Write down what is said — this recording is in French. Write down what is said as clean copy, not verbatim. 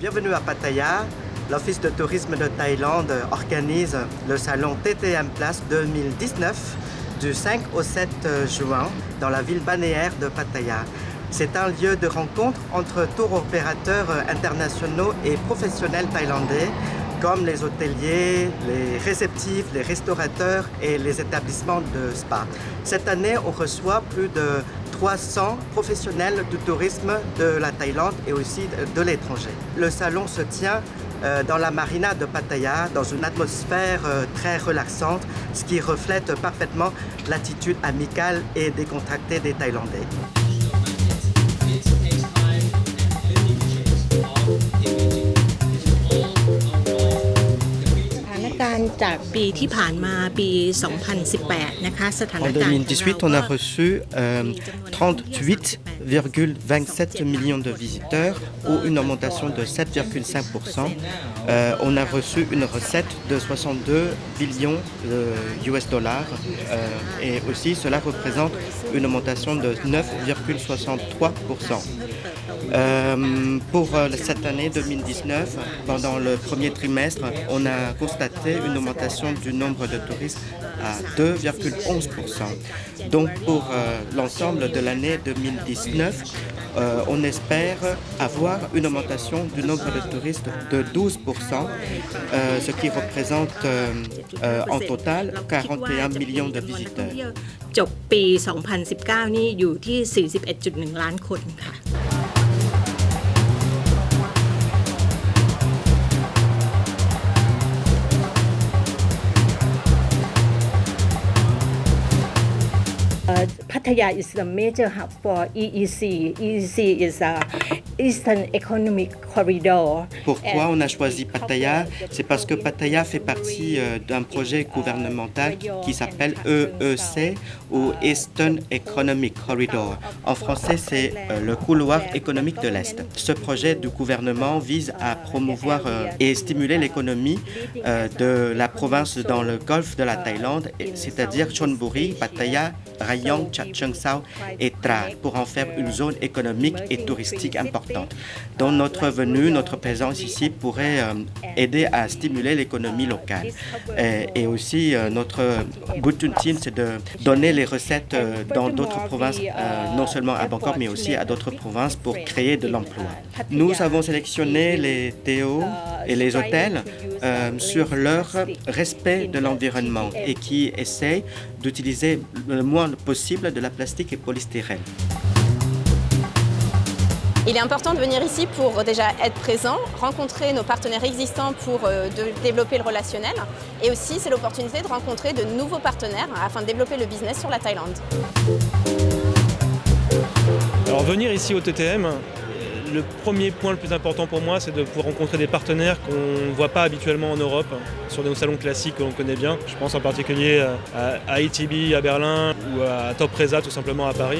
Bienvenue à Pattaya. L'Office de tourisme de Thaïlande organise le salon TTM Place 2019 du 5 au 7 juin dans la ville balnéaire de Pattaya. C'est un lieu de rencontre entre tours opérateurs internationaux et professionnels thaïlandais comme les hôteliers, les réceptifs, les restaurateurs et les établissements de spa. Cette année, on reçoit plus de 300 professionnels du tourisme de la Thaïlande et aussi de l'étranger. Le salon se tient dans la marina de Pattaya, dans une atmosphère très relaxante, ce qui reflète parfaitement l'attitude amicale et décontractée des Thaïlandais. En 2018, on a reçu 38,27 millions de visiteurs ou une augmentation de 7,5%. On a reçu une recette de 62 billions US dollars et aussi cela représente une augmentation de 9,63%. Pour cette année 2019, pendant le premier trimestre, on a constaté une augmentation du nombre de touristes à 2,11%. Donc pour l'ensemble de l'année 2019, on espère avoir une augmentation du nombre de touristes de 12%, ce qui représente en total 41 millions de visiteurs. จบปี 2019 นี่อยู่ที่ 41.1 ล้านคนค่ะ Pattaya is the major hub for EEC. EEC is a Eastern Economic Corridor. Pourquoi on a choisi Pattaya? C'est parce que Pattaya fait partie d'un projet gouvernemental qui s'appelle EEC ou Eastern Economic Corridor. En français, c'est le couloir économique de l'Est. Ce projet du gouvernement vise à promouvoir et stimuler l'économie de la province dans le golfe de la Thaïlande, c'est-à-dire Chonburi, Pattaya, Rayong, Chachoengsao et Tra, pour en faire une zone économique et touristique importante. Dans notre venue, notre présence ici pourrait aider à stimuler l'économie locale. Et aussi, notre but ultime, c'est de donner les recettes dans d'autres provinces, non seulement à Bangkok, mais aussi à d'autres provinces pour créer de l'emploi. Nous avons sélectionné les TO et les hôtels sur leur respect de l'environnement et qui essayent d'utiliser le moins possible de la plastique et polystyrène. Il est important de venir ici pour déjà être présent, rencontrer nos partenaires existants pour développer le relationnel et aussi c'est l'opportunité de rencontrer de nouveaux partenaires afin de développer le business sur la Thaïlande. Alors venir ici au TTM, le premier point le plus important pour moi, c'est de pouvoir rencontrer des partenaires qu'on ne voit pas habituellement en Europe, sur des salons classiques que l'on connaît bien. Je pense en particulier à ITB à Berlin ou à Top Reza tout simplement à Paris.